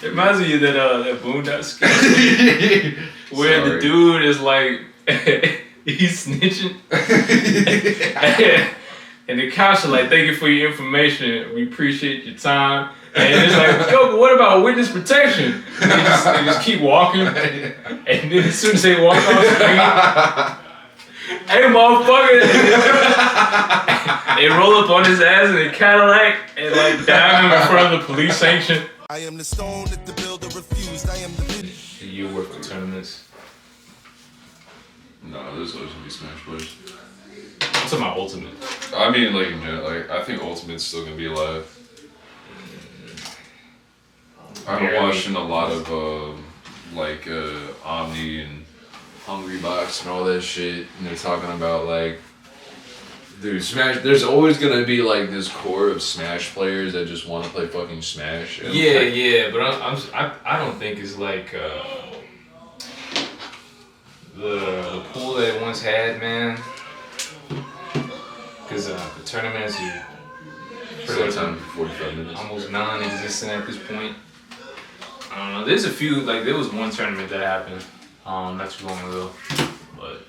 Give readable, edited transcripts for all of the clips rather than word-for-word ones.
It reminds me of that Boondock sketch where the dude is like he's snitching, and the cops are like, "Thank you for your information. We appreciate your time." And it's like, "Yo, but what about witness protection?" And they just keep walking, and then as soon as they walk off the screen, hey, motherfucker! They roll up on his ass in a Cadillac and like down him in front of the police sanction. I am the stone that the builder refused. I am the You work for tournaments. No, there's always gonna be Smash Bros. I'm talking about Ultimate. I mean, like, I think Ultimate's still gonna be alive. I've been watching a lot of Omni and Hungry Box and all that shit, and they're talking about like, dude, Smash. There's always gonna be like this core of Smash players that just want to play fucking Smash. And Yeah, but I don't think it's like the pool that it once had, man. Because the tournaments are pretty much 45 minutes. almost non-existent at this point. I don't know. There's a few, like there was one tournament that happened not too long ago, but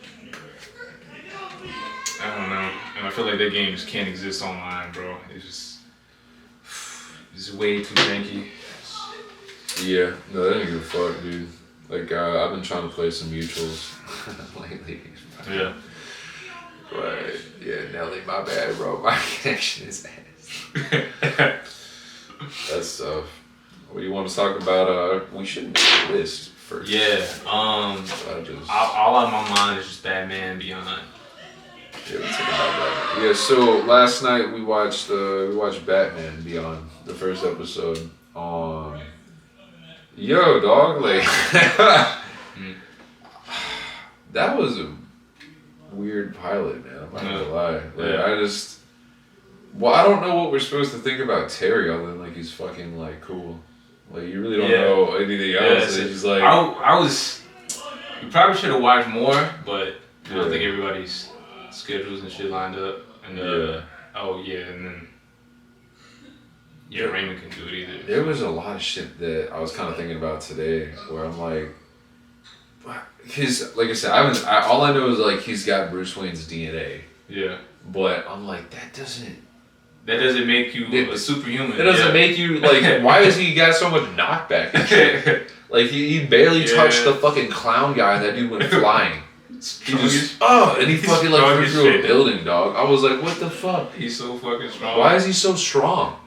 I don't know. And I feel like that game just can't exist online, bro. It's way too janky. Yeah, no, that ain't give a fuck, dude. Like, I've been trying to play some mutuals lately. Yeah. But, yeah, Nelly, my bad, bro. My connection is ass. That's tough. What do you want to talk about? We should make a list first. Yeah. All on my mind is just Batman Beyond. Yeah, let's talk about that. Yeah, so last night we watched Batman Beyond, the first episode. Yo, dog, like that was a weird pilot, man. I'm not gonna lie. Like, I don't know what we're supposed to think about Terry other than like he's fucking like cool. Like you really don't know anything else. It's just like you probably should have watched more, but I don't think everybody's schedules and shit lined up. And Raymond couldn't do it either. There was a lot of shit that I was kind of thinking about today, where I'm like, like I said, all I know is like he's got Bruce Wayne's DNA. Yeah. But I'm like, that doesn't make you a superhuman. That doesn't make you like. Why has he got so much knockback and shit? Like he barely touched the fucking clown guy, and that dude went flying. He just and he fucking like flew through a building, dog. I was like, what the fuck? He's so fucking strong. Why is he so strong?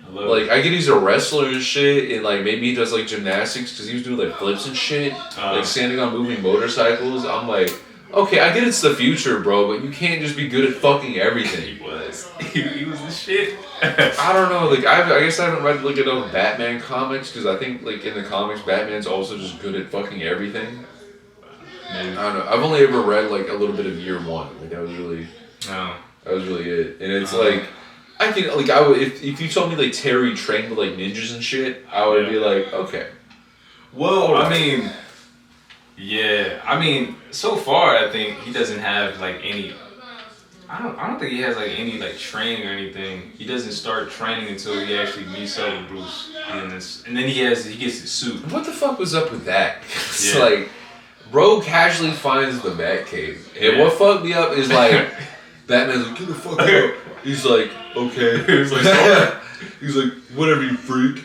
I get he's a wrestler and shit, and like maybe he does like gymnastics because he was doing like flips and shit, like standing on moving motorcycles. I'm like, okay, I get it's the future, bro, but you can't just be good at fucking everything. He was the shit. I don't know, like I guess I haven't read like enough Batman comics because I think like in the comics Batman's also just good at fucking everything. Maybe. I don't know. I've only ever read like a little bit of Year One. Like that was really it, and it's like. I think like I would if you told me like Terry trained with like ninjas and shit, I would be like, okay. Well, I mean, so far I think he doesn't have like any. I don't think he has like any like training or anything. He doesn't start training until he actually meets up with Bruce, and then he gets his suit. What the fuck was up with that? It's like, bro casually finds the Batcave, and what fucked me up is like, Batman's like, get the fuck up. He's like, okay. He's like, whatever, you freak.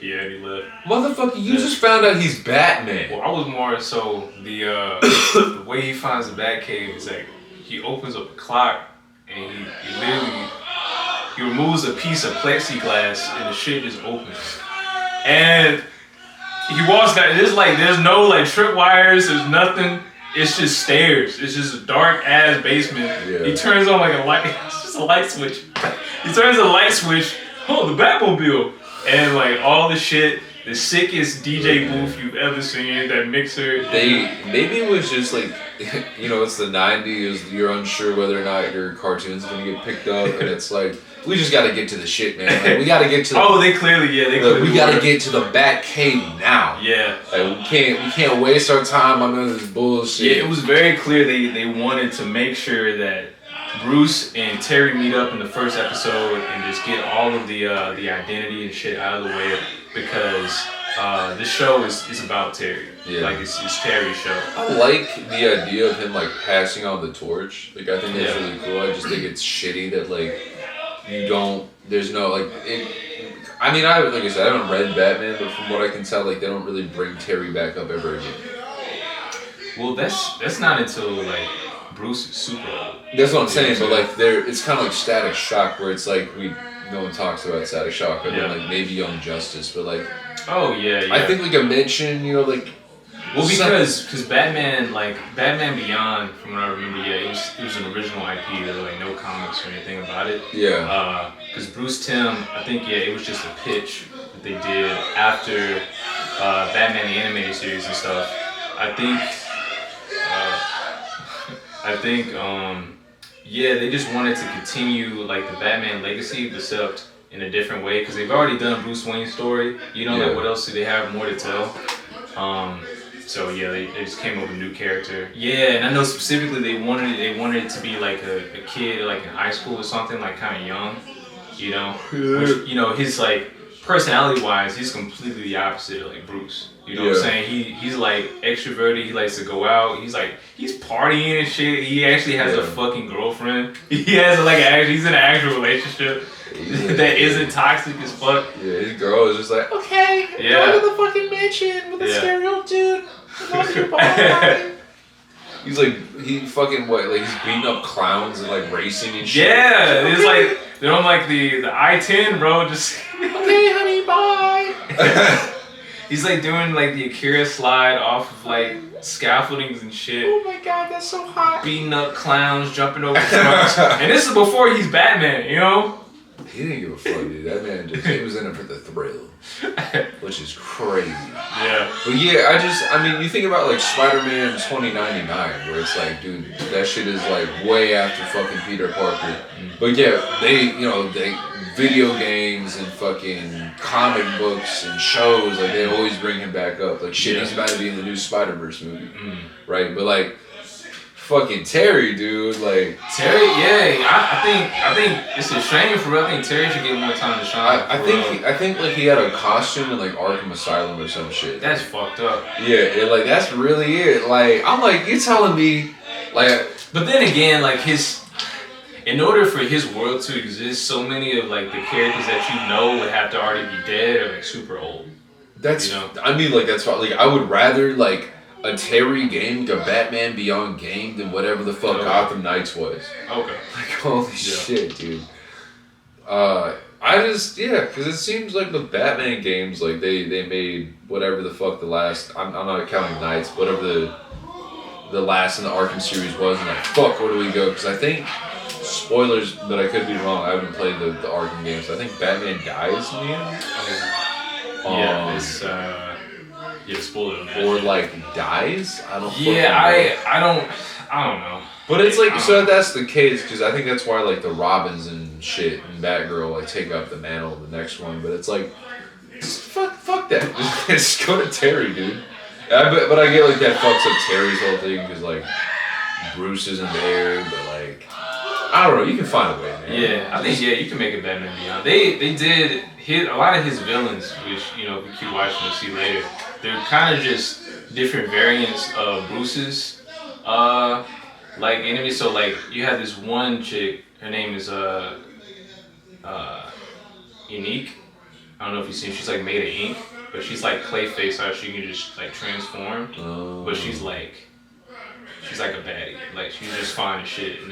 Yeah, and he left. Motherfucker, you just found out he's Batman. Well, I was more so the way he finds the Batcave is like he opens up a clock and he literally removes a piece of plexiglass and the shit just opens. And he walks down. There's no like tripwires. There's nothing. It's just stairs. It's just a dark ass basement. Yeah. He turns on like a light. It's just a light switch. He turns a light switch. Oh, the Batmobile. And like all the shit, the sickest DJ booth you've ever seen, that mixer. Maybe it was just like, it's the 90s, you're unsure whether or not your cartoon's gonna get picked up, and it's like, we just gotta get to the shit, man. Like, we gotta get to the... they clearly we gotta get to the Batcave now. Yeah. Like, we can't waste our time on none of this bullshit. Yeah, it was very clear they wanted to make sure that Bruce and Terry meet up in the first episode and just get all of the identity and shit out of the way because this show is about Terry. Yeah. Like it's Terry's show. I like the idea of him like passing on the torch. Like I think that's really cool. I just think it's shitty that like you don't. There's no like it. I mean, like I said, I haven't read Batman, but from what I can tell, like they don't really bring Terry back up ever again. Well, that's not until like Bruce is super old. That's what I'm saying. But like it's kind of like Static Shock, where it's like no one talks about Static Shock, but then like maybe Young Justice, but like. Oh yeah. I think like a mention, you know, like. Well, because Batman Beyond, from what I remember, it was an original IP. There were like no comics or anything about it. Yeah. Because Bruce Timm, I think it was just a pitch that they did after Batman the animated series and stuff. They just wanted to continue like the Batman legacy, except in a different way, because they've already done a Bruce Wayne story. You know, like what else do they have more to tell? So yeah, they just came up with a new character. Yeah, and I know specifically they wanted it to be like a kid like in high school or something, like kind of young, you know. Which, you know, his like personality wise, he's completely the opposite of like Bruce. You know what I'm saying? He's like extroverted. He likes to go out. He's partying and shit. He actually has a fucking girlfriend. He has he's in an actual relationship. That isn't toxic as fuck. Yeah, his girl is just like, okay, go to the fucking mansion with a scary old dude. He's like, he's beating up clowns and like racing and shit. Yeah, it's like they're on like the I-10, bro. Just okay, honey, bye. He's like doing like the Akira slide off of like scaffoldings and shit. Oh my god, that's so hot. Beating up clowns, jumping over trucks. And this is before he's Batman, you know? He didn't give a fuck, dude. That man he was in it for the thrill. Which is crazy. Yeah. But yeah, you think about like Spider-Man 2099, where it's like, dude, that shit is like way after fucking Peter Parker. But yeah, they video games and fucking comic books and shows, like they always bring him back up. Like shit, he's about to be in the new Spider-Verse movie. Right? But like fucking Terry, dude, like Terry, I think it's a shame for real. I think Terry should get more time to shine. I think like he had a costume in like Arkham Asylum or some shit. That's fucked up. Yeah, like that's really it. Like I'm like, you're telling me, like. But then again, like in order for his world to exist, so many of like the characters that you know would have to already be dead or like super old. That's, you know? I mean, like that's why, like I would rather like a Terry game, like a Batman Beyond game, than whatever the fuck Gotham Knights was. Okay. Like holy shit, dude. Because it seems like the Batman games, like they made whatever the fuck the last. I'm not counting Knights, whatever the last in the Arkham series was, and like fuck, where do we go? Because I think. Spoilers, but I could be wrong. I haven't played the Arkham games. I think Batman dies in the end. Spoiler. Or like dies. I don't. I don't know. But it's like so that's the case because I think that's why like the Robins and shit and Batgirl like take up the mantle of the next one. But it's like fuck that. Just go to Terry, dude. But I get like that fucks up Terry's whole thing because like Bruce isn't there, but like. I don't know. You can find a way, man. Yeah, I think you can make a Batman Beyond. They did hit a lot of his villains, which if we keep watching, we'll see later. They're kind of just different variants of Bruce's like enemies. So like you have this one chick. Her name is Unique. I don't know if you've seen. She's like made of ink, but she's like Clayface. How she can just like transform, but she's like a baddie. Like she's just fine as shit. And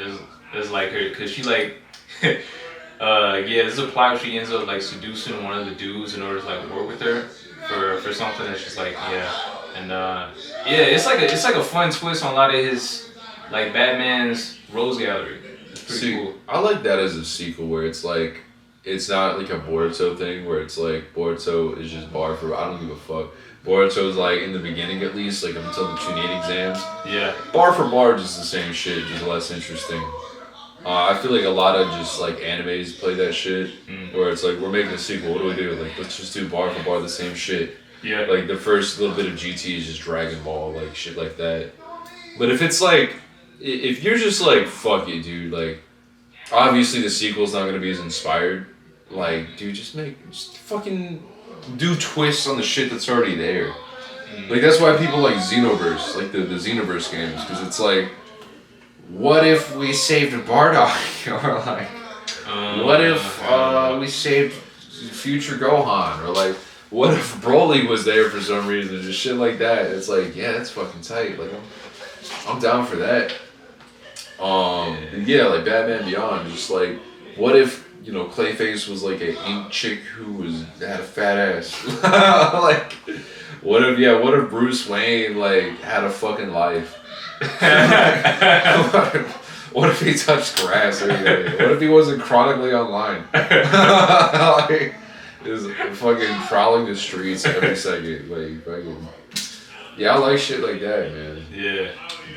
there's like her, cause she like, there's a plot where she ends up like seducing one of the dudes in order to like work with her for something, and she's like, it's like a fun twist on a lot of his like Batman's Rose Gallery. It's pretty cool. I like that as a sequel where it's like, it's not like a Boruto thing where it's like Boruto is just bar for I don't give a fuck. Boruto's like in the beginning at least, like until the Chunin exams. Yeah. Bar for bar, just the same shit, just less interesting. I feel like a lot of just like animes play that shit, where it's like we're making a sequel. What do we do? Like let's just do bar for bar the same shit. Yeah. Like the first little bit of GT is just Dragon Ball, like shit like that. But if it's like, if you're just like fuck it, dude, like obviously the sequel's not gonna be as inspired. Like, dude, just fucking do twists on the shit that's already there. Like, that's why people like Xenoverse, like the Xenoverse games, because it's like, what if we saved Bardock? Or like, what if we saved future Gohan? Or like, what if Broly was there for some reason? Just shit like that. It's like, yeah, that's fucking tight. Like, I'm down for that. Yeah, like Batman Beyond. Just like, what if, you know, Clayface was like an ink chick who had a fat ass? Like, what if Bruce Wayne like had a fucking life? What if he touched grass every day? What if he wasn't chronically online? Like, is fucking prowling the streets every second. Like, fucking. Yeah, I like shit like that, man. Yeah.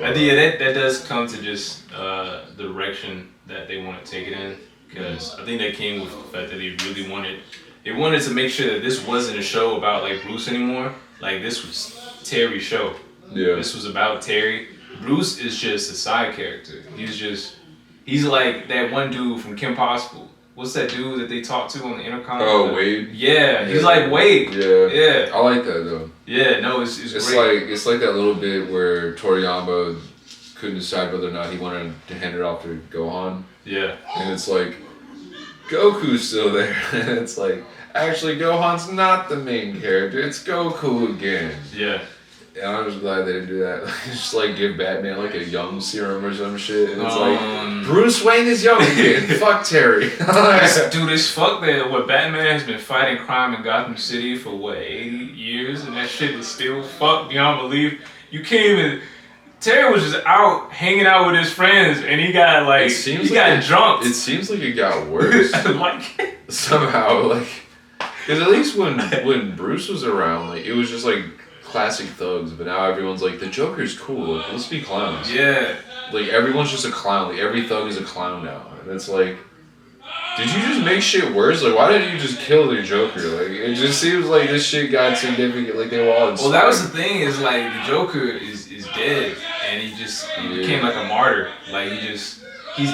I think that does come to just the direction that they want to take it in. Because I think that came with the fact that they really wanted to make sure that this wasn't a show about like Bruce anymore. Like, this was Terry's show. Yeah. This was about Terry. Bruce is just a side character. He's like that one dude from Kim Possible. What's that dude that they talk to on the intercom? Oh, Wade? Yeah, he's like Wade. Yeah. I like that though. Yeah, no, it's great. It's like that little bit where Toriyama couldn't decide whether or not he wanted to hand it off to Gohan. Yeah. And it's like, Goku's still there. And it's like, actually, Gohan's not the main character. It's Goku again. Yeah. And I'm just glad they didn't do that. Just like give Batman like a young serum or some shit. And it's like, Bruce Wayne is young again. Fuck Terry. Dude, it's fuck that. What, Batman has been fighting crime in Gotham City for what, 80 years? And that shit is still fucked beyond belief. You can't even... Terry was just out hanging out with his friends, and he got like drunk. It seems like it got worse. Like somehow, like, because at least when Bruce was around, like, it was just like classic thugs. But now everyone's like, the Joker's cool. Like, let's be clowns. Yeah. Like, everyone's just a clown. Like, every thug is a clown now, and it's like, did you just make shit worse? Like, why didn't you just kill the Joker? Like, it just seems like this shit got significant. Like, they were all inspired. Well, that was the thing, is like the Joker is dead, and he became like a martyr. Like, he's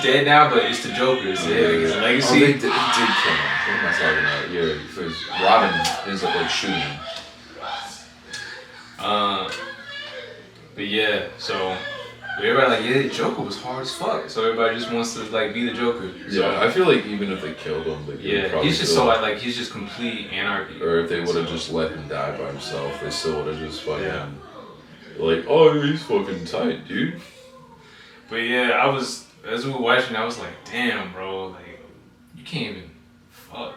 dead now, but it's the Joker. It's his legacy. Oh, they did kill him. What am I talking about? Yeah, because Robin ends up like shooting him. But yeah, so everybody like, yeah, Joker was hard as fuck. So everybody just wants to like be the Joker. So, yeah, I feel like even if they killed him, like, he's just so like he's just complete anarchy. Or if they would have just let him die by himself, they still would have just fucking like, oh, he's fucking tight, dude. But yeah, as we were watching, I was like, damn, bro, like, you can't even fuck.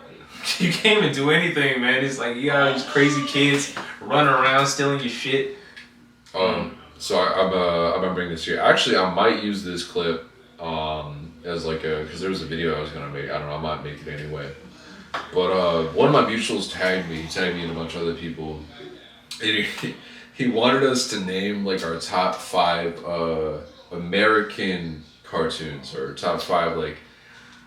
You can't even do anything, man. It's like, you got all these crazy kids running around stealing your shit. So I'm gonna bring this here. Actually, I might use this clip as like because there was a video I was gonna make. I don't know. I might make it anyway. But one of my mutuals tagged me and a bunch of other people. He wanted us to name like our top 5 American cartoons, or top 5 like.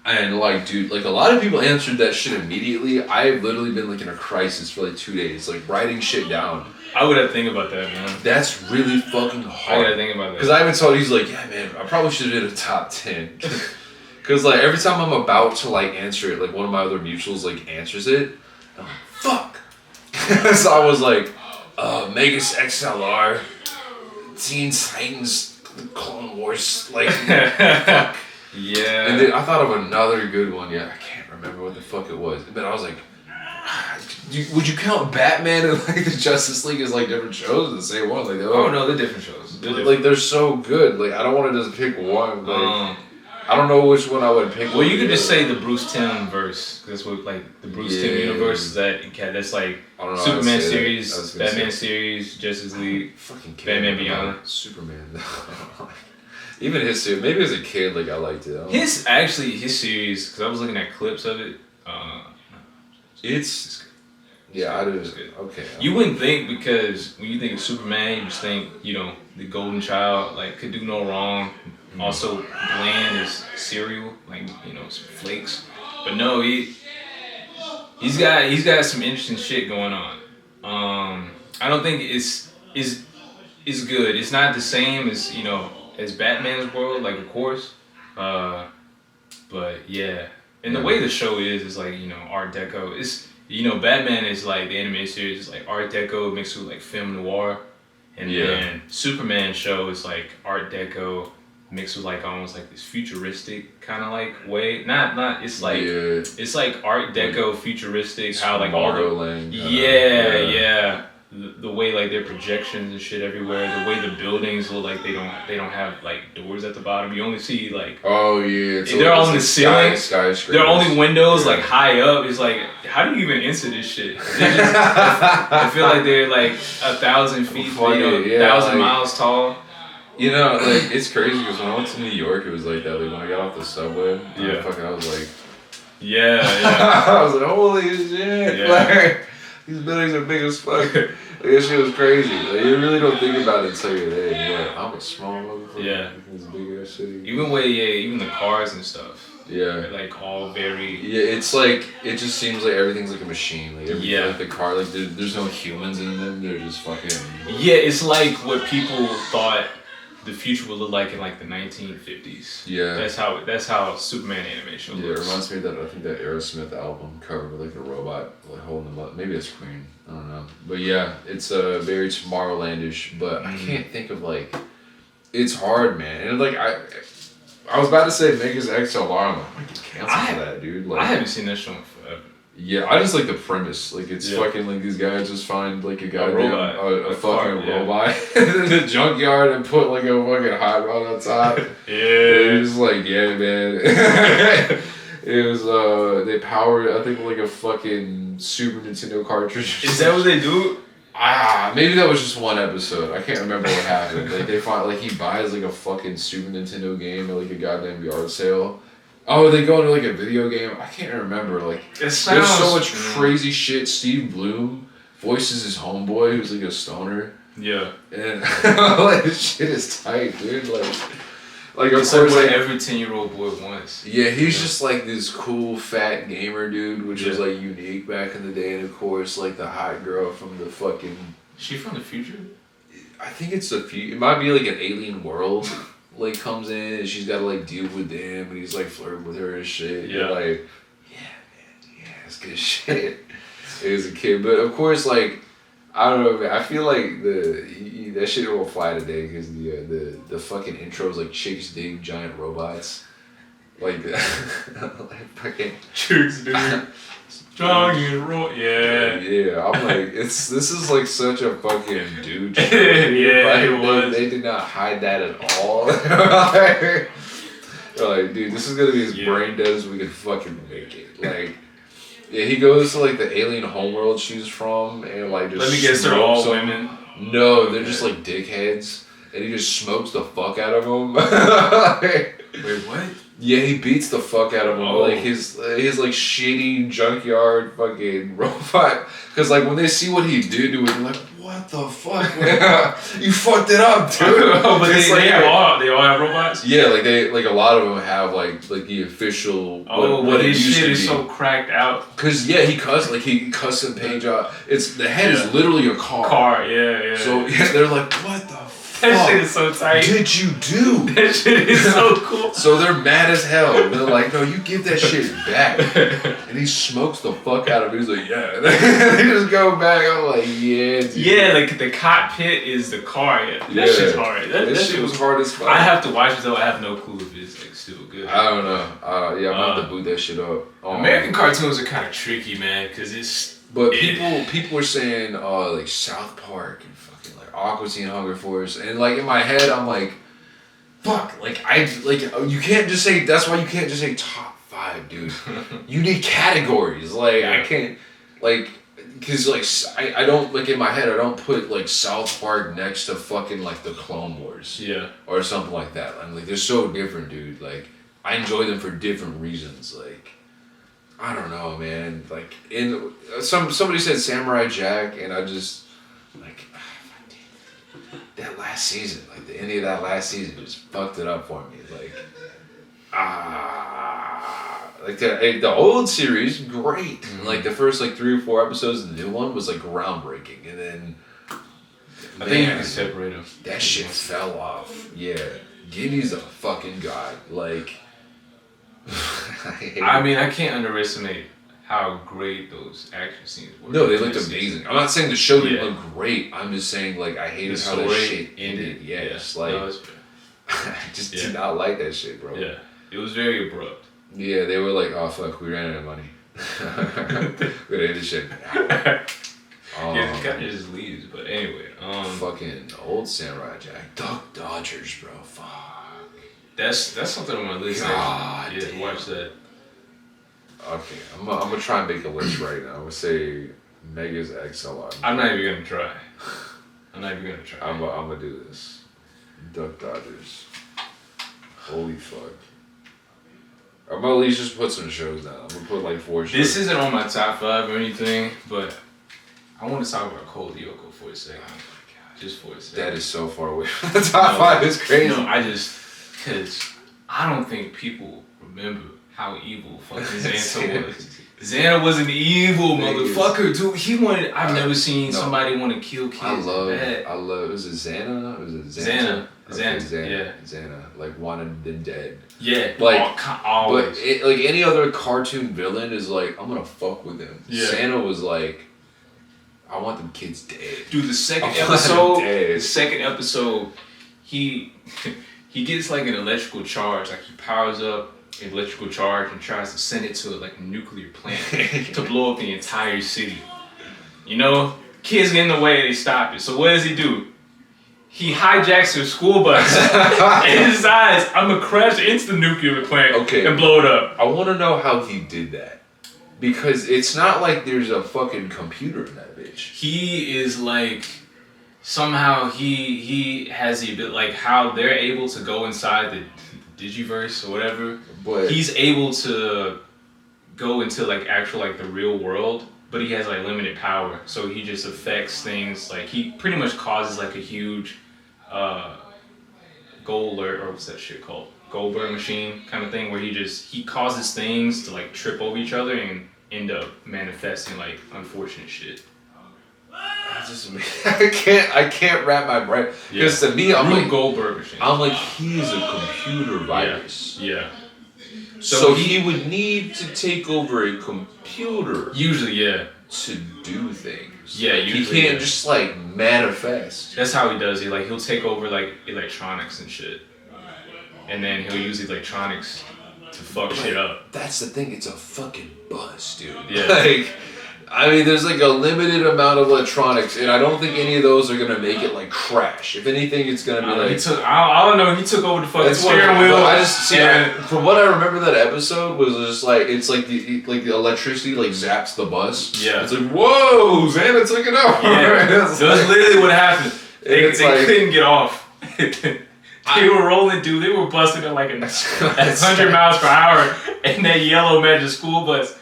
And like, dude, like a lot of people answered that shit immediately. I've literally been like in a crisis for like 2 days, like writing shit down. I would have think about that, man. That's really fucking hard. I gotta think about that. Because I even told he's like, yeah, man, I probably should have did a top 10. Because like every time I'm about to like answer it, like one of my other mutuals like answers it, I'm like, fuck. So I was like, Megas XLR, Teen Titans, Clone Wars, like, fuck. Yeah. And then I thought of another good one. Yeah, I can't remember what the fuck it was. But I was like, would you count Batman and like the Justice League as like different shows? The same one? Like, no, they're different shows. Like, they're so good. Like, I don't want to just pick one. Like, I don't know which one I would pick. Well, you could just say the Bruce Timm verse. That's what, like, the Bruce Timm universe is that's like Superman series, Batman series, Justice League, Batman Beyond, Superman. Even his series, maybe as a kid, like, I liked it. His series, because I was looking at clips of it. It's yeah, I did. Okay. You wouldn't think, because when you think of Superman, you just think, you know, the golden child, like, could do no wrong. Mm-hmm. Also, bland as cereal, like, you know, some flakes. But no, he's got some interesting shit going on. I don't think it's good. It's not the same as, you know, as Batman's world, like, of course. But yeah, and the way the show is like, you know, Art Deco. It's, you know, Batman is like, the animated series is like Art Deco mixed with like film noir, and then Superman show is like Art Deco mixed with like almost like this futuristic kind of like way. Not it's like it's like Art Deco futuristic, how like all the yeah. The way like their projections and shit everywhere, the way the buildings look like they don't have like doors at the bottom. You only see like they're all in the ceiling. They're only windows like high up. It's like, how do you even enter this shit? I feel like they're like 1,000 feet, 1,000 miles tall. You know, like it's crazy because when I went to New York, it was like that. Like when I got off the subway, I was like, I was like, holy shit! Like, these buildings are big as fuck. Like, that shit was crazy. Like, you really don't think about it until you're there. And you're like, I'm a small motherfucker. Yeah. It's a big ass city. Even the cars and stuff. Yeah. They're like all very. Yeah, it's like, it just seems like everything's like a machine. Like, like the car, like there's no humans in them. They're just fucking. Yeah, it's like what people thought the future would look like in like the 1950s. Yeah. That's how Superman animation looks. Yeah, it reminds me of that, I think that Aerosmith album cover with like a robot like holding them up. Maybe it's Queen. I don't know. But yeah, it's very Tomorrowlandish, but I can't think of like, it's hard, man. And like I was about to say Megas XLR, I'm like, I can cancel for that, dude. Like, I haven't seen that show in forever. Yeah, I just like the premise. Like, it's fucking like these guys just find like a goddamn a fucking robot in the junkyard and put like a fucking hot rod on top. It was like, man. It was they powered, I think, like a fucking Super Nintendo cartridge. Is that what they do? Maybe that was just one episode. I can't remember what happened. Like they find, like he buys like a fucking Super Nintendo game at like a goddamn yard sale. Oh, they go into like a video game. I can't remember. Like there's so much crazy shit. Steve Bloom voices his homeboy, who's like a stoner. Yeah. And like this shit is tight, dude. Like it's like what every 10-year-old boy wants. Yeah, he's just like this cool fat gamer dude, which was like unique back in the day, and of course like the hot girl from the fucking. Is she from the future? I think it's the future. It might be like an alien world. Like comes in and she's got to like deal with them, and he's like flirting with her and shit. Yeah, like it's good shit. As a kid, but of course, like I don't know, man. I feel like that shit will fly today because the fucking intro is like chicks dig giant robots, like like fucking chicks dig giant robot. Yeah. I'm like, this is like such a fucking dude show. It was. They did not hide that at all. They're like, dude, this is gonna be as brain dead as we can fucking make it. Like. Yeah, he goes to like the alien homeworld she's from, and like just. Let me guess, they're all women. No, they're just like dickheads, and he just smokes the fuck out of them. Wait, what? Yeah, he beats the fuck out of them. Like his like shitty junkyard fucking robot. Cause like when they see what he did to it, they're like, what the fuck? You fucked it up, dude. But they all have robots. Yeah, like a lot of them have like the official. What his shit is so cracked out. Cause he custom paint job. It's the head is literally a car. Yeah. So they're like, what the. That shit is so tight. Did you do? That shit is so cool. So they're mad as hell. They're like, no, you give that shit back. And he smokes the fuck out of it. He's like, yeah. They just go back. I'm like, yeah, dude. Yeah, like the cockpit is the car. That shit's hard. That shit was hard as fuck. I have to watch it though. I have no clue if it's like still good. I don't know. I'm gonna have to boot that shit up. American cartoons are kind of tricky, man, because it's. But people are saying, like South Park and fucking like Aqua Teen Hunger Force, and like in my head I'm like, fuck, like you can't just say. That's why you can't just say top 5, dude. You need categories. Like I can't, like, cause like I don't like in my head I don't put like South Park next to fucking like the Clone Wars. Yeah. Or something like that. I'm like they're so different, dude. Like I enjoy them for different reasons. Like. I don't know, man. Like somebody said Samurai Jack, and I just like that last season, like the ending of that last season, just fucked it up for me. Like like the old series, great. Mm-hmm. Like the first like 3 or 4 episodes of the new one was like groundbreaking, and then I think you can separate them. That shit fell off. Yeah, Gibby's a fucking god. Like. I mean, I can't underestimate how great those action scenes were. No, they looked amazing. I'm not saying the show didn't look great. I'm just saying, like, I hated how that shit ended. Yes, like, no, I just did not like that shit, bro. Yeah, it was very abrupt. Yeah, they were like, oh fuck, we ran out of money. We gotta end this shit. Yeah, it kind of just leaves. But anyway, fucking old Samurai Jack, Duck Dodgers, bro. Fuck. That's something on my list. God, yeah, watch that. Okay, I'm gonna try and make a list right now. I'm gonna say Megas XLR. I'm not even gonna try. I'm gonna do this. Duck Dodgers. Holy fuck. I'm gonna at least just put some shows down. I'm gonna put like 4 shows. This isn't on my top 5 or anything, but I want to talk about Code Lyoko for a second. Oh my god, just for a second. That is so far away from the top 5. It's crazy. No, because I don't think people remember how evil fucking Xanta was. Xanta was an evil motherfucker, dude. He wanted. I've never seen somebody want to kill kids. I love. Was it Xana? Was it Xana? Xana. Like wanted them dead. Yeah. Like always. But like any other cartoon villain is like, I'm gonna fuck with him. Yeah. Santa was like, I want them kids dead. Dude, the second episode, he gets like an electrical charge. Like he powers up an electrical charge and tries to send it to like a nuclear plant to blow up the entire city. You know, kids get in the way, they stop it. So what does he do? He hijacks their school bus and decides, I'm gonna crash into the nuclear plant and blow it up. I want to know how he did that. Because it's not like there's a fucking computer in that bitch. He is like, somehow he has the ability, like how they're able to go inside the Digiverse or whatever. But he's able to go into like actual like the real world, but he has like limited power. So he just affects things, like he pretty much causes like a huge what's that shit called? Goldberg machine kind of thing, where he causes things to like trip over each other and end up manifesting like unfortunate shit. I can't wrap my brain, because to me I'm like Goldberg machine. I'm like, he is a computer virus. Yeah. So he would need to take over a computer. Usually, yeah. To do things. Yeah, usually. He can't just like manifest. That's how he does it. Like he'll take over like electronics and shit, and then he'll use electronics to fuck shit up. That's the thing. It's a fucking buzz, dude. Yeah. Like, I mean, there's like a limited amount of electronics, and I don't think any of those are gonna make it like crash. If anything, it's gonna be like I don't know. He took over the fucking steering wheel. I just see. From what I remember, that episode was just like it's like the electricity like zaps the bus. Yeah. It's like, whoa, Xana took it over. Yeah. That's literally what happened. They couldn't get off. They were rolling, dude. They were busting at like 100 miles per hour in that yellow magic school bus.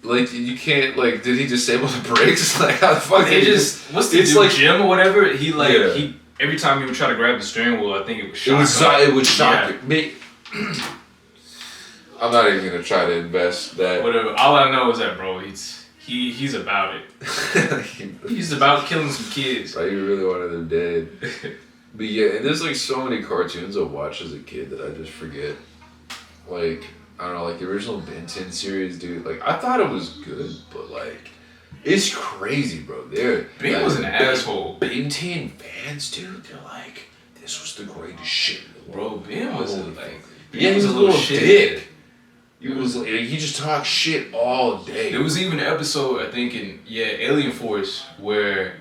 Like, you can't, like, did he disable the brakes? Like, how the fuck did he just, what's the dude, like, Jim or whatever? He, like, he, every time he would try to grab the steering wheel, I think it was shock. It would shock me. I'm not even gonna try to invest that. Whatever. All I know is that, bro, he's about it. He's about killing some kids. Like, you really wanted them dead. But yeah, and there's, like, so many cartoons I watched as a kid that I just forget. Like, I don't know, like the original Ben 10 series, dude. Like, I thought it was good, but like, it's crazy, bro. Ben was an asshole. Ben 10 fans, dude, they're like, this was the greatest shit in the world. Bro, Ben was he was a little dick. He was like, he just talked shit all day. There was even an episode, I think, in Alien Force, where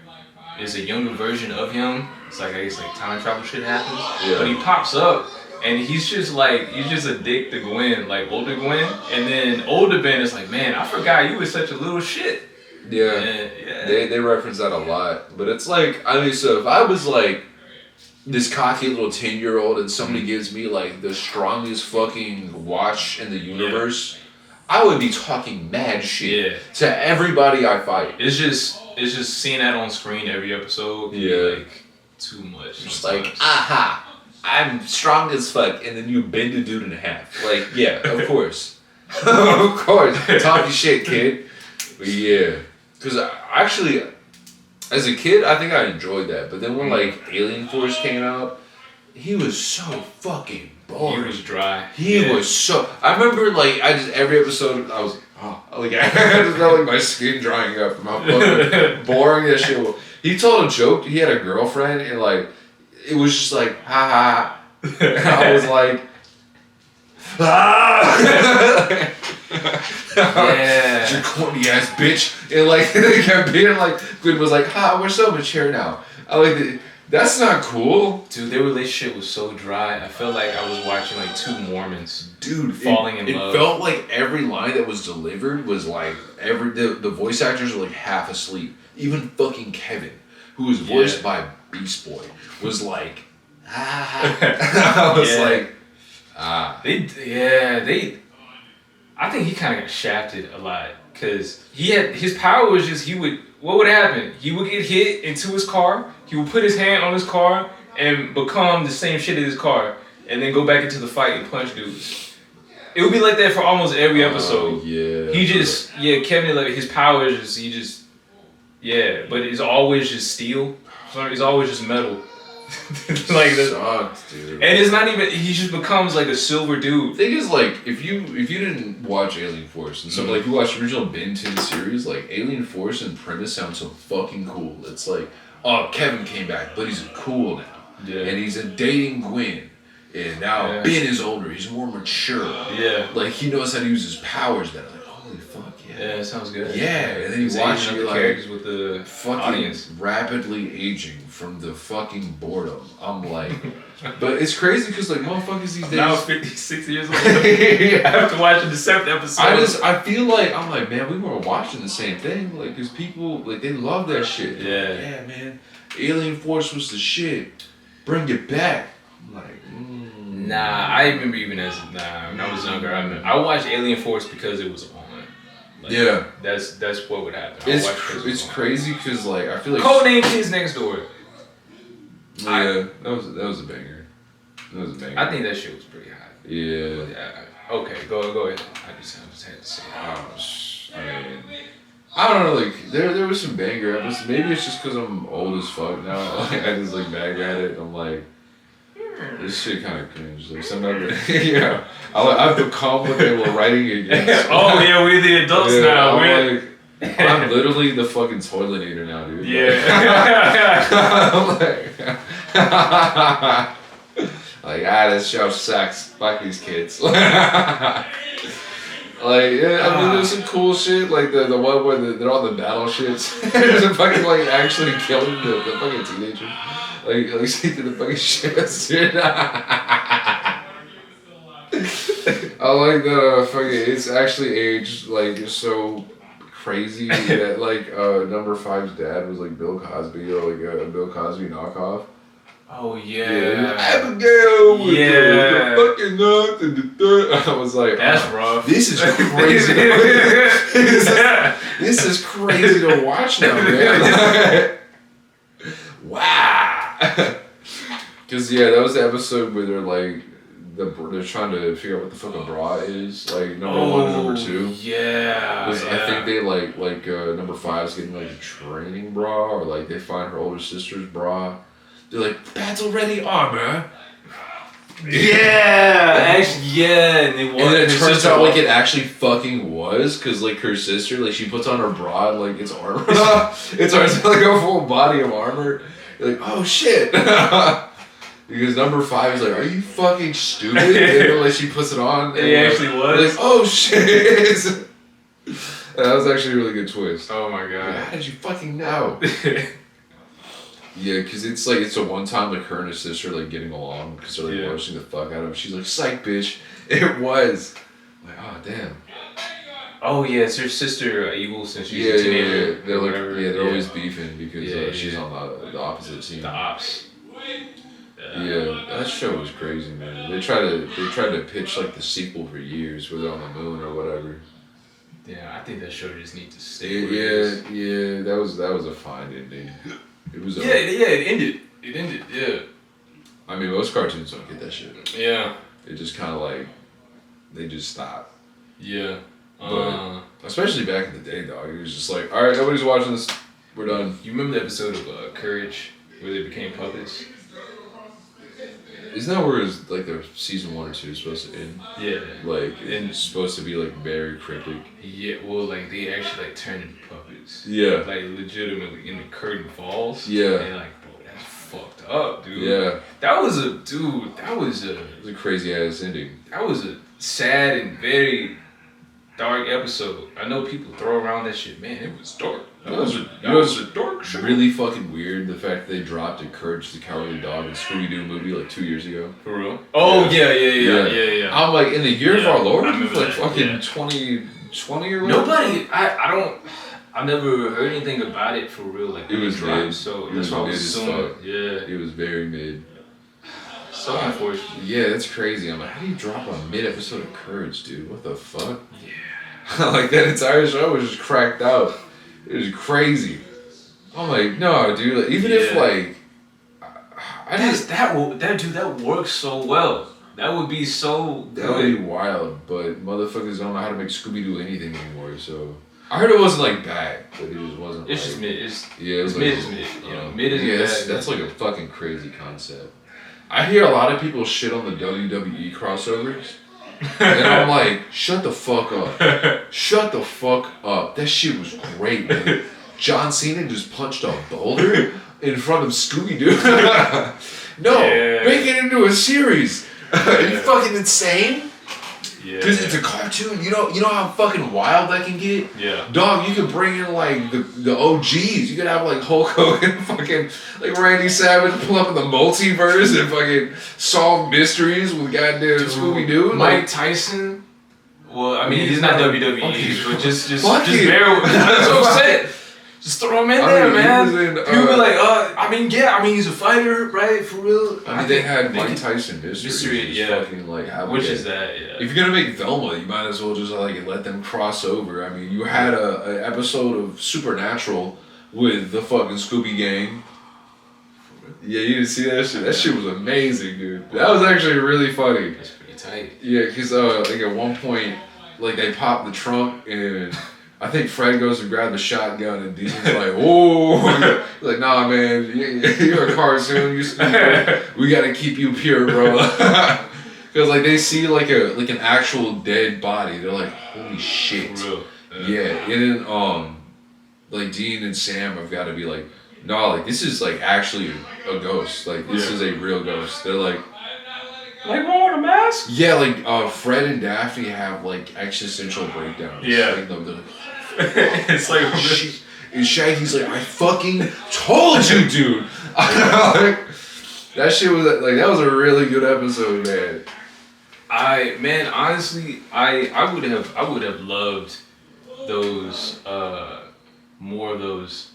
there's a younger version of him. It's like, I guess, like time travel shit happens. Yeah. But he pops up. And he's just a dick to Gwen, like older Gwen. And then older Ben is like, man, I forgot you were such a little shit. Yeah. They reference that a lot. But it's like, I mean, so if I was like this cocky little 10-year-old and somebody gives me like the strongest fucking watch in the universe, I would be talking mad shit to everybody I fight. It's just seeing that on screen every episode. Like too much. Just like, aha. I'm strong as fuck, and then you bend a dude in half. Like, yeah, of course. Of course. Talking shit, kid. But yeah. Because actually, as a kid, I think I enjoyed that. But then when, like, Alien Force came out, he was so fucking boring. He was dry. He was so. I remember like every episode I was like I just felt like my skin drying up from how fucking boring that shit was. He told a joke. He had a girlfriend and like it was just like ha ha. And I was like yeah. You corny ass bitch. And like they kept being like Gwen was like we're so mature now. I like that's not cool. Dude, their relationship was so dry. I felt like I was watching like two Mormons. Dude, falling in love. It felt like every line that was delivered was like the voice actors were like half asleep. Even fucking Kevin, who was voiced by Beast Boy, was like I was like I think he kind of got shafted a lot because his power was just what would happen? He would get hit into his car. He would put his hand on his car and become the same shit as his car, and then go back into the fight and punch dudes. It would be like that for almost every episode. Kevin, like his power is just but it's always just steel. It's always just metal. Like sucks, dude. And it's not even. He just becomes like a silver dude. Thing is, like, if you didn't watch Alien Force and like you watched the original Ben 10 series, like Alien Force and premise sound so fucking cool. It's like, oh, Kevin came back, but he's cool now, and he's dating Gwen, and now Ben is older. He's more mature. Yeah, like he knows how to use his powers better. Like, holy fuck. Yeah, it sounds good. Yeah, and then you watch the characters with the fucking audience rapidly aging from the fucking boredom. I'm like, but it's crazy because like motherfuckers these days. Now 56 years old. After watching the 7th episode. I feel like I'm like, man, we weren't watching the same thing. Like, cause people like they love that shit. Yeah. Like, yeah, man. Alien Force was the shit. Bring it back. I'm like, Nah, I remember even when I was younger. I watched Alien Force because it was on. Like, that's what would happen. It's crazy because like I feel like Codename Kids Next Door. Yeah, that was a banger. That was a banger. I think that shit was pretty hot. Yeah. Okay, go ahead. I just had to say. I don't know. Like there was some banger episodes. Maybe it's just because I'm old as fuck now. Like I just like back at it. I'm like. This shit kind of cringe. Like some other, I've become what they were writing against. We're the adults now. I'm literally the fucking toiletator now, dude. This show sucks. Fuck these kids. I mean, there's some cool shit, like the one where they're on the battleships. They're fucking like actually killing the fucking teenager. Like see to the fucking ships, dude. I like the fucking. It's actually aged like so crazy that like number 5's dad was like Bill Cosby or like a Bill Cosby knockoff. Oh yeah. Abigail with the fucking nut and the I was like, that's rough. This is crazy. This is crazy to watch now, man. Wow. Cause that was the episode where they're like, they're trying to figure out what the fuck a bra is, like number 1 and number 2. Yeah. I think they like number 5's getting like a training bra, or like they find her older sister's bra. They're like, battle ready armor. Yeah, actually, and then it turns out like it actually fucking was, cause like her sister, like she puts on her bra and like it's armor. It turns out like a full body of armor. You're like, oh shit. Because number 5 is like, are you fucking stupid? And then like she puts it on. And it actually was. Like, oh shit. That was actually a really good twist. Oh my god. Like, how did you fucking know? Yeah, because it's a one time like her and her sister like getting along because they're like roasting the fuck out of him. She's like, psych bitch. It was. I'm like, oh damn. Oh yeah, it's her sister evil since she's a teenager. Yeah. They're like, they're always beefing because she's on the opposite team. The ops. Yeah, that show was crazy, man. They tried to pitch like the sequel for years, whether on the moon or whatever. Yeah, I think that show just needs to stay. Yeah, that was a fine ending. It was. It ended. It ended. Yeah. I mean, most cartoons don't get that shit. Yeah. It just kind of like, they just stop. Yeah. But especially back in the day, dog, it was just like, all right, nobody's watching this. We're done. You remember the episode of Courage where they became puppets? Isn't that where it's like the season 1 or 2 is supposed to end? Yeah. Like, and it's supposed to be like very cryptic. Yeah, well, like they actually like turn into puppets. Yeah. Like legitimately, and the curtain falls. Yeah. And like, bro, that's fucked up, dude. Yeah. That was a It was a crazy ass ending. That was a sad and very dark episode. I know people throw around that shit. Man, it was dark. That was a dark show. Really fucking weird the fact that they dropped a Courage the Cowardly Dog in Scooby-Doo movie like 2 years ago. For real? Oh, yeah. I'm like, in the year of our Lord, I remember like that, fucking 2020 or whatever. Nobody, I never heard anything about it for real. Like, It was dropped, mid. so It that's was why I mid was as assuming. fuck. Yeah. It was very mid. So unfortunate. Yeah, that's crazy. I'm like, how do you drop a mid-episode of Courage, dude? What the fuck? Yeah. Like, that entire show was just cracked out. It was crazy. I'm like, no, dude. Like, even if, like... That works so well. That would be so good. That would be wild, but motherfuckers don't know how to make Scooby-Doo anything anymore, so... I heard it wasn't, like, bad, but it just wasn't, It's like... just mid. It's mid is mid. You know, mid isn't yeah, bad. that's like a fucking crazy concept. I hear a lot of people shit on the WWE crossovers. And I'm like, shut the fuck up. Shut the fuck up. That shit was great, man. John Cena just punched a boulder in front of Scooby-Doo. No, make it into a series. Are you fucking insane? Yeah. Because it's a cartoon. You know how fucking wild that can get? Yeah. Dog, you could bring in like the OGs. You could have like Hulk Hogan, fucking like Randy Savage pull up in the multiverse and fucking solve mysteries with goddamn Scooby-Doo. Mike Tyson. Well, I mean, he's not WWE, but just Fuck it. bear with. That's what I'm saying. Just throw him in there, man. People be like, he's a fighter, right? For real. I mean, they had Mike Tyson Mystery, yeah. Fucking like, Which is that, yeah. If you're gonna make Velma, you might as well just like let them cross over. I mean, you had a episode of Supernatural with the fucking Scooby Gang. Yeah, you didn't see that shit. That shit was amazing, dude. That was actually really funny. That's pretty tight. Yeah, because like at one point, like they popped the trunk and I think Fred goes to grab the shotgun and Dean's like, "Oh," like, "Nah, man, you're a cartoon. We gotta keep you pure, bro." Because like they see like an actual dead body, they're like, "Holy shit!" For real. Yeah, and then like Dean and Sam have got to be like, "No, like this is like actually a ghost. Like this is a real ghost." They're like wearing a mask? yeah, like Fred and Daphne have like existential breakdowns. Yeah. Like, they're like, It's like shit. And Shaggy's like, I fucking told you, dude. Like, that shit was like that was a really good episode, man. Honestly, I would have loved those more of those,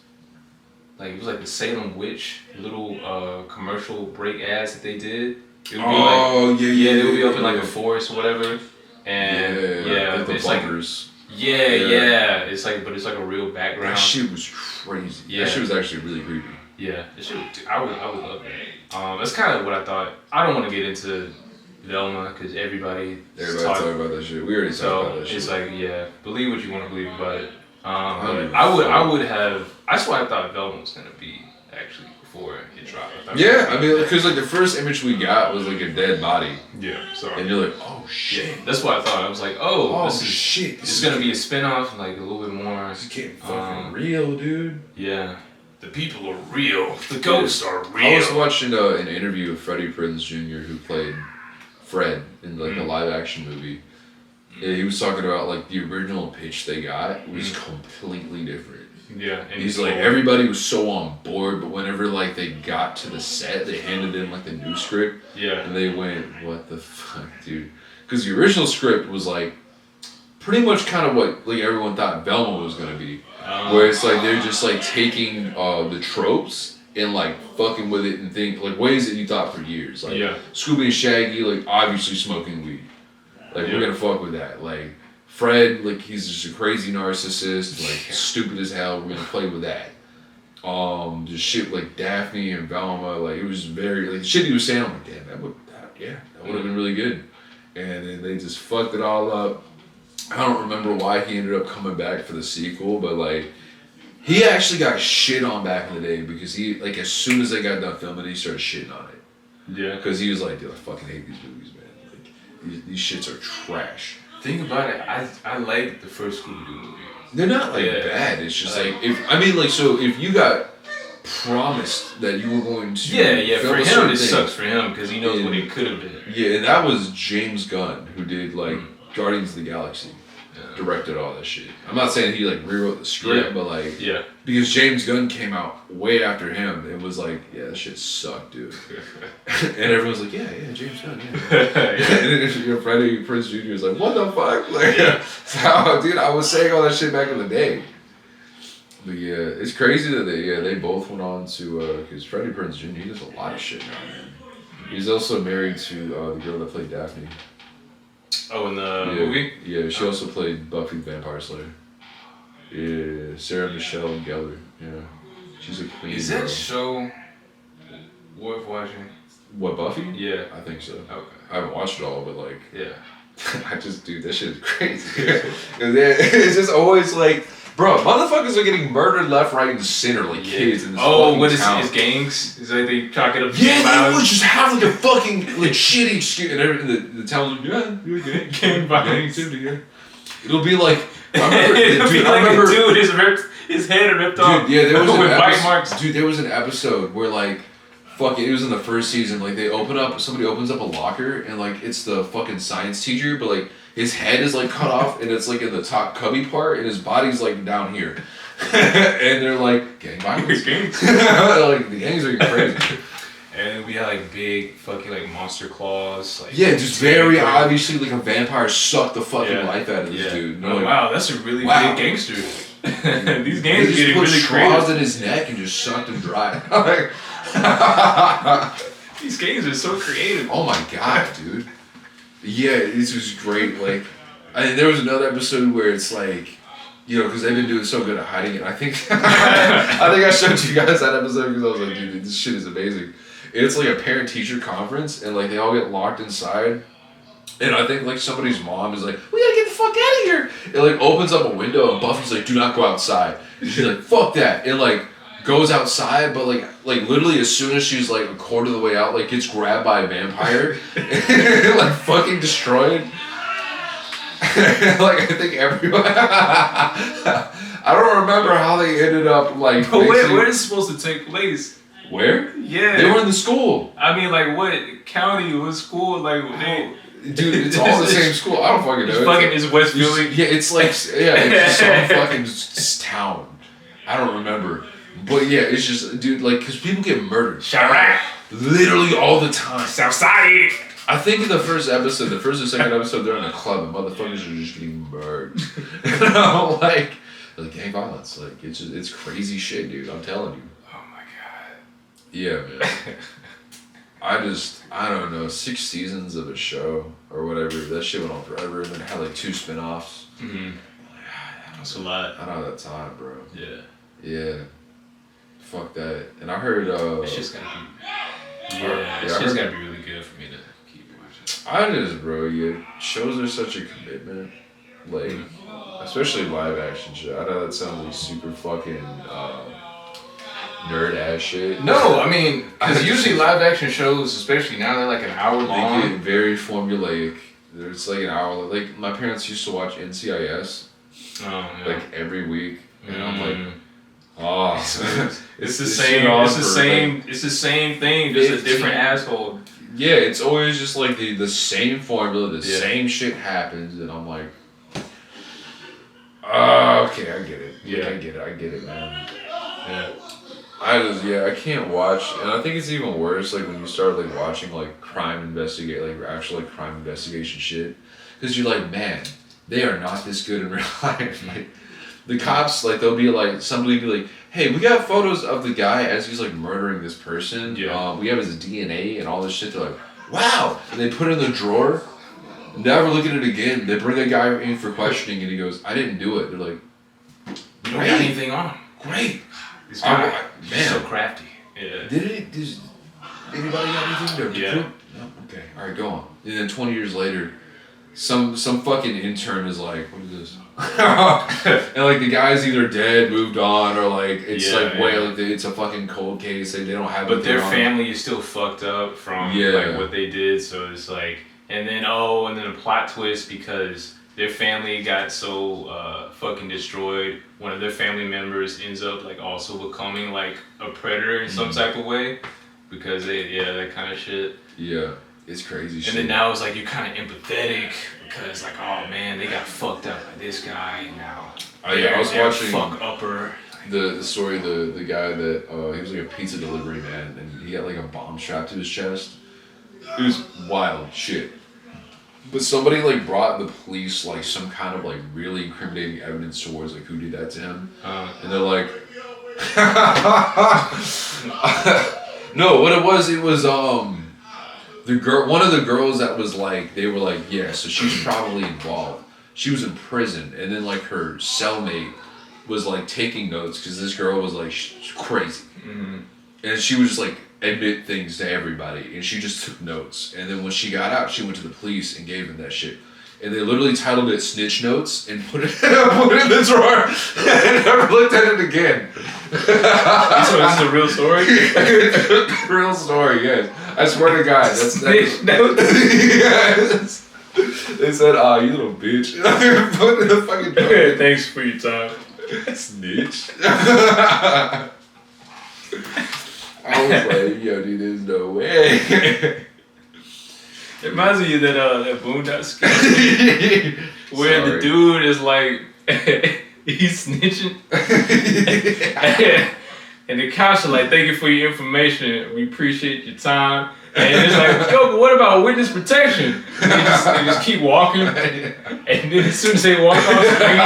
like it was like the Salem Witch little commercial break ads that they did. It would be they would be up in like a forest or whatever, and like the it's bunkers. It's like, but it's like a real background. That shit was crazy. Yeah. That shit was actually really creepy. Yeah, I would love that. That's kind of what I thought. I don't want to get into Velma because everybody's talking about that shit. We already talked about that shit. It's like, believe what you want to believe about it. But I would have. That's why I thought Velma was gonna be actually before it dropped. Yeah, I mean, because like the first image we got was like a dead body. Yeah, sorry. And you're like, oh shit. Yeah, that's what I thought. I was like, this is gonna be a spin-off, like a little bit more. This is getting fucking real, dude. Yeah. The people are real. The ghosts are real. I was watching an interview of Freddie Prinze Jr. who played Fred in like the live action movie. Yeah, he was talking about like the original pitch they got was completely different. Yeah, and he's like everybody was so on board, but whenever like they got to the set, they handed in like the new script. Yeah, and they went, "What the fuck, dude?" Because the original script was like pretty much kind of what like everyone thought Velma was gonna be, where it's like they're just like taking the tropes and like fucking with it and think like ways that you thought for years, like Scooby and Shaggy like obviously smoking weed, like we're gonna fuck with that, like. Fred, like he's just a crazy narcissist, like stupid as hell. We're gonna play with that. Just shit like Daphne and Velma, like it was very like the shit he was saying. I'm like, damn, that would have been really good. And then they just fucked it all up. I don't remember why he ended up coming back for the sequel, but like he actually got shit on back in the day because he like as soon as they got done filming, he started shitting on it. Yeah. Because he was like, dude, I fucking hate these movies, man. Like, these shits are trash. Think about it. I like the first Scooby-Doo movie. They're not like bad. It's just like if you got promised that you were going to for him it sucks for him because he knows what it could have been. Yeah, and that was James Gunn who did like Guardians of the Galaxy. Directed all that shit. I'm not saying he like rewrote the script, but like because James Gunn came out way after him, it was like that shit sucked, dude. And everyone's like, yeah, James Gunn, And then your Freddie Prinze Jr. is like, what the fuck, like, so, dude, I was saying all that shit back in the day. But yeah, it's crazy that they both went on to because Freddie Prinze Jr. he does a lot of shit now, man. He's also married to the girl that played Daphne. Oh, in the movie? Yeah, she also played Buffy the Vampire Slayer. Yeah, Sarah Michelle Gellar. Yeah, she's a queen. Is that show worth watching? What, Buffy? Yeah, I think so. Okay. I haven't watched it all, but like, dude, that shit is crazy. It's just always like, bro, motherfuckers are getting murdered left, right, and center like kids in this fucking town. His gangs? Is like they chalk it up to they would just have like a fucking like shitty excuse, and the town's like, you're gang violence. It'll be like, I remember, dude, his head ripped off. Dude, yeah, there was with bite marks. Dude, there was an episode where like, it was in the first season. Like somebody opens up a locker and like it's the fucking science teacher, but like his head is like cut off and it's like in the top cubby part and his body's like down here. And they're like, gang violence. Gangs. Like the gangs are crazy. And we had like big fucking like monster claws. Like, just very obviously like a vampire sucked the fucking life out of this dude. No, wow, that's a really big gangster. These gangs are getting really straws in his neck and just sucked him dry. These gangs are so creative. Oh my god, dude. Yeah, this was great. Like, there was another episode where it's like, because they've been doing so good at hiding it. I think I showed you guys that episode because I was like, dude, this shit is amazing. It's like a parent-teacher conference, and like they all get locked inside. And I think like somebody's mom is like, we gotta get the fuck out of here. It like opens up a window, and Buffy's like, do not go outside. And she's like, fuck that. And like goes outside, but like literally as soon as she's like a quarter of the way out, like gets grabbed by a vampire, and, like fucking destroyed. Like I think everyone. I don't remember how they ended up like. But where is it supposed to take place? Where? Yeah. They were in the school. I mean, like what county? What school? Like they. Dude, it's all the same school. I don't fucking know. It's West Philly. Yeah, it's like it's some fucking town. I don't remember. But yeah, it's just, dude, like, because people get murdered. Chirac. Literally all the time. Southside. I think in the first or second episode, they're in a club and motherfuckers are just getting murdered. like gang violence. Like, it's crazy shit, dude. I'm telling you. Oh my god. Yeah, man. I don't know, 6 seasons of a show or whatever. That shit went on forever and then it had like 2 spinoffs. Mm-hmm. That's a lot. I don't have that time, bro. Yeah. Yeah. Fuck that. And I heard it's just gotta be it's just gotta be really good for me to keep watching. Bro, shows are such a commitment. Like especially live action shit. I know that sounds like super fucking nerd ass shit. No, I mean, because usually live action shows, especially now, they're like an hour long. They get very formulaic. It's like an hour. Like my parents used to watch NCIS. Oh, yeah. Like every week, and I'm like, oh, it's the same. It's the same. It's the same thing, just a different asshole. Yeah, it's always just like the same formula. The same shit happens, and I'm like, okay, I get it. Yeah, I get it, man. Yeah. I can't watch, and I think it's even worse, like, when you start, like, watching, like, crime investigation shit, because you're like, man, they are not this good in real life. Like, the cops, like, they'll be like, somebody will be like, hey, we got photos of the guy as he's, like, murdering this person, we have his DNA and all this shit. They're like, wow, and they put it in the drawer, never look at it again. They bring a guy in for questioning, and he goes, I didn't do it. They're like, you don't got anything on him. Great. This guy, man, so crafty. Yeah. Does anybody got anything to prove? No? Okay. All right, go on. And then 20 years later, some fucking intern is like, what is this? And like the guy's either dead, moved on, or like it's like it's a fucking cold case. They don't have. But their family is still fucked up from like what they did. So it's like, and then a plot twist because their family got so fucking destroyed. One of their family members ends up like also becoming like a predator in some type of way because that kind of shit. Yeah, it's crazy shit. And then now it's like you're kind of empathetic because like, oh man, they got fucked up by this guy and now I was watching fuck upper. The story the guy that he was like a pizza delivery man and he had like a bomb strapped to his chest. It was wild shit. But somebody like brought the police like some kind of like really incriminating evidence towards like who did that to him, and they're like, no, what it was the girl, one of the girls that was like, they were like, yeah, so she's probably involved. She was in prison, and then like her cellmate was like taking notes because this girl was like crazy, and she was just like admit things to everybody, and she just took notes. And then when she got out, she went to the police and gave them that shit. And they literally titled it "Snitch Notes" and put it in the drawer and never looked at it again. So this is a real story? Real story, yes. I swear to God, that's Snitch Notes. Yes. They said, you little bitch. Put in the fucking drawer. Thanks for your time. Snitch. I was like, yo, dude, there's no way. It reminds me of that Boondock sketch where the dude is like, he's snitching. And the cops are like, thank you for your information. We appreciate your time. And it's like, yo, but what about witness protection? And they just keep walking. And then as soon as they walk off the screen,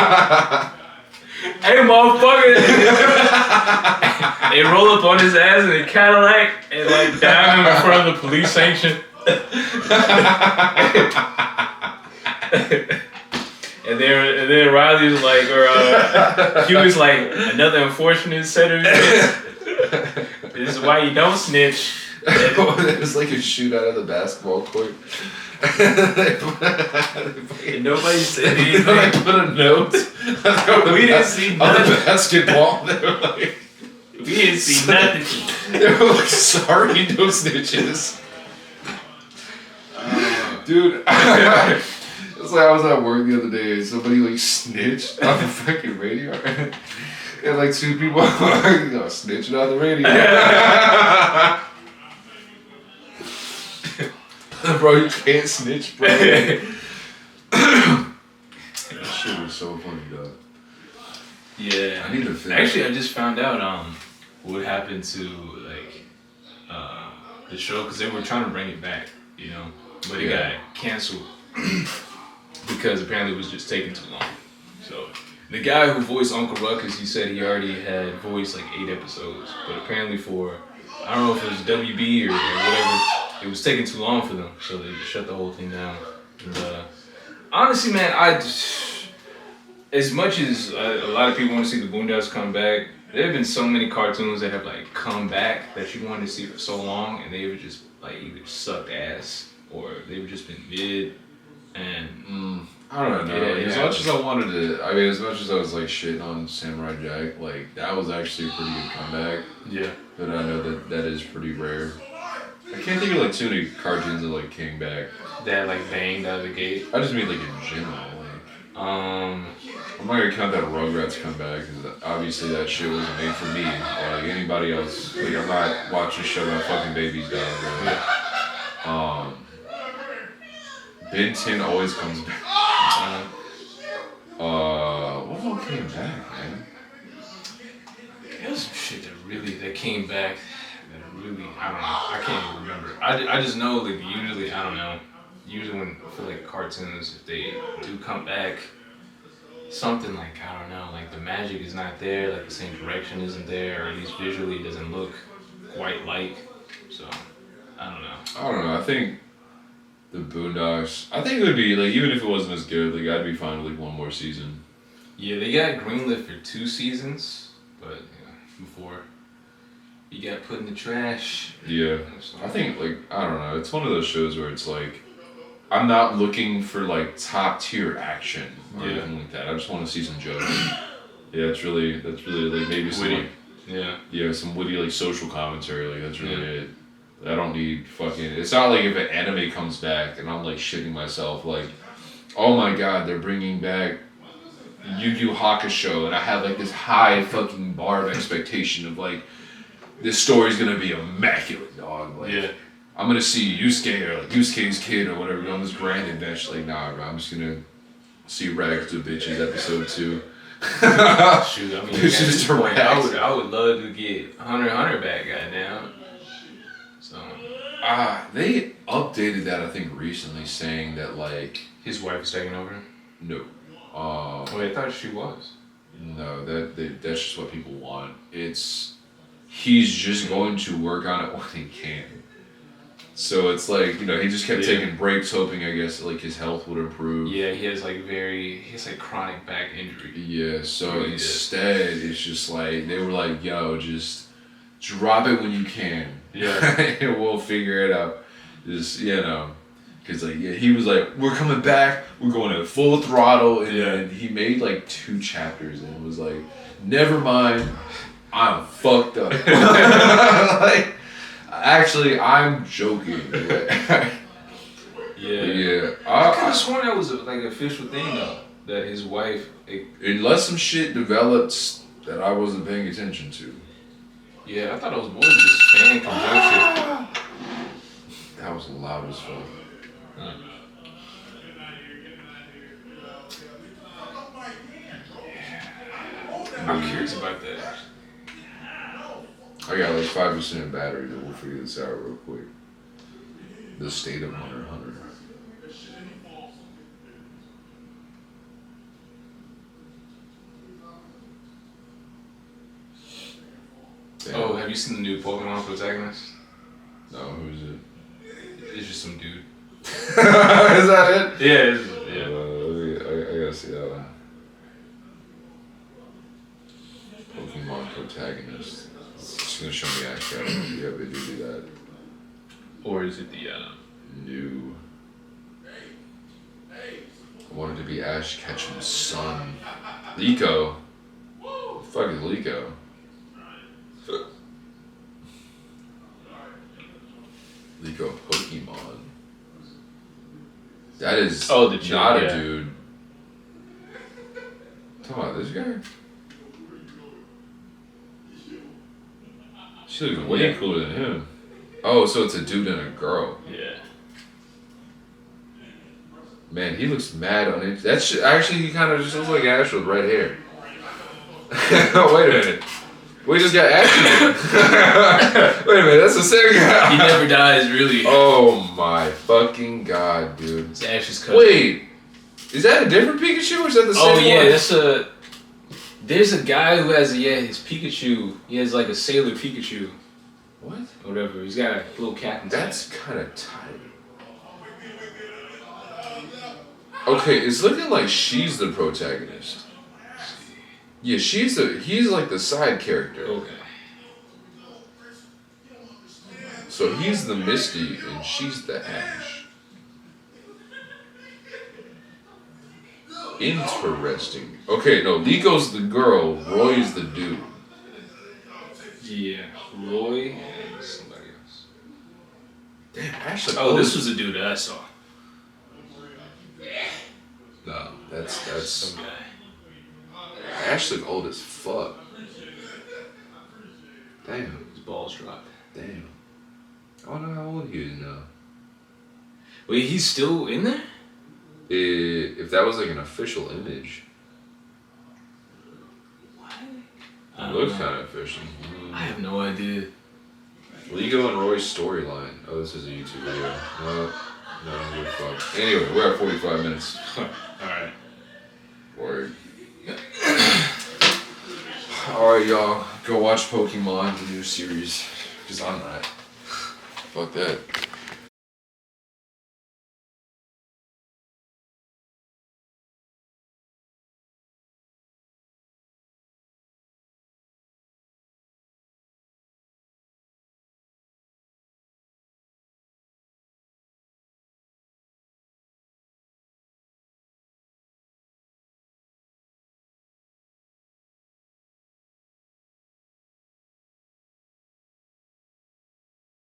hey, motherfucker! They roll up on his ass in a Cadillac and like dive him in front of the police sanction. and then Riley's like, or Huey's like, another unfortunate set of events. This is why you don't snitch. It was like a shootout of the basketball court. And nobody said anything. They put a note. We didn't see nothing. On the basketball. They were like, we didn't see nothing. They were like, sorry, no snitches. Dude, it's like I was at work the other day and somebody like snitched on the fucking radio. And like two people snitching on the radio. Bro, you can't snitch, bro. That shit was so funny, dog. Yeah. I need to finish. Actually, I just found out what happened to like the show because they were trying to bring it back, you know, but it got canceled because apparently it was just taking too long. So the guy who voiced Uncle Ruckus, he said he already had voiced like 8 episodes, but apparently for I don't know if it was WB or whatever. It was taking too long for them, so they shut the whole thing down. And, honestly, man, as much as a lot of people want to see the Boondocks come back, there have been so many cartoons that have like come back that you wanted to see for so long, and they've just like either sucked ass or they've just been mid. And I don't know. As much as I wanted to, I mean, as much as I was like shitting on Samurai Jack, like that was actually a pretty good comeback. Yeah. But I know that is pretty rare. I can't think of like too many cartoons that like came back. That like banged out of the gate. I just mean like in general. Like, I'm not gonna count that Rugrats comeback because obviously that shit wasn't made for me or like anybody else. Like I'm not watching a show about fucking babies dying. Bro. Ben 10 always comes back. What all came back, man? There was some shit that came back. Really, I don't know. I can't even remember. I just know like usually I don't know. Usually when I feel like cartoons, if they do come back, something like I don't know, like the magic is not there, like the same direction isn't there, or at least visually it doesn't look quite like. So I don't know. I think the Boondocks. I think it would be like even if it wasn't as good, like I'd be fine with like one more season. Yeah, they got greenlit for 2 seasons, but before. You got put in the trash. Yeah. I think, like, I don't know. It's one of those shows where it's like, I'm not looking for like top tier action or Yeah. anything like that. I just want to see some jokes. Yeah, that's really like maybe some Witty. like, Yeah. some witty like social commentary. Like that's really it. I don't need fucking. It's not like if an anime comes back and I'm like shitting myself like, oh my god, they're bringing back Yu Yu Hakusho, and I have like this high fucking bar of expectation of like this story's gonna be immaculate, dog. Like, Yeah. I'm gonna see Yusuke or like Yusuke's kid or whatever on this grand adventure. Like, nah, bro, I'm just gonna see Rags to Bitches episode 2. Shoot, I mean, It's at just this point, a I would love to get Hunter x Hunter back, goddamn. So They updated that I think recently, saying that like his wife is taking over. no, Wait, I thought she was. no, that's just what people want. He's just going to work on it when he can. So it's like, he just kept taking breaks, hoping I guess like his health would improve. Yeah, he has like chronic back injury. Yeah, so Really instead it's just like they were like, yo, just drop it when you can. Yeah. And we'll figure it out. Just, because like, he was like, we're coming back, we're going at full throttle, and then he made like 2 chapters and was like, never mind, I'm fucked up. Like, actually, I'm joking. Yeah. I could have sworn that was like an official thing though, that his wife. Unless some shit develops that I wasn't paying attention to. Yeah, I thought it was more than just fan conjunction. That was loud as fuck. I'm curious about that. I got like 5% battery, but we'll figure this out real quick. The state of Hunter x Hunter. Damn. Oh, have you seen the new Pokemon protagonist? No, who's it? It's just some dude. Is that it? Yeah. I gotta see that one. Pokemon protagonist. It's just gonna show me Ash Ketchum. Yeah, they do that. Or is it the New. I wanted to be Ash Ketchum's son. Lyoko. The fuck is Lyoko? Lyoko Pokemon. That is the not a yeah. dude. Talking about this guy? She looks way cooler than him. Oh, so it's a dude and a girl. Yeah. Man, he looks mad on it. Actually, he kind of just looks like Ash with red hair. Wait a minute. We just got Ash. Wait a minute, that's the same guy. He never dies, really. Oh my fucking god, dude. It's Ash's cousin. Wait, is that a different Pikachu or is that the same one? Oh yeah, there's a guy who has his Pikachu. He has like a Sailor Pikachu. What? Whatever. He's got a little cat inside. That's kind of tight. Okay, it's looking like she's the protagonist. Yeah, he's like the side character. Okay. So he's the Misty and she's the Ash. Interesting. Okay, no, Lyko's the girl, Roy's the dude. Yeah, Roy and somebody else. Damn, Ash. Like, Oh, this was a dude that I saw. No, that's Some guy. Ash look old as fuck. Damn. His balls dropped. Damn. I don't know how old he is now. Wait, he's still in there? If that was like an official image, What? it looks kind of official. I have no idea. Lyoko and Roy's storyline. Oh, this is a YouTube video. No, good fuck. Anyway, we're at 45 minutes. Alright. Word. Alright, y'all. Go watch Pokemon, the new series. Because I'm not. Fuck that.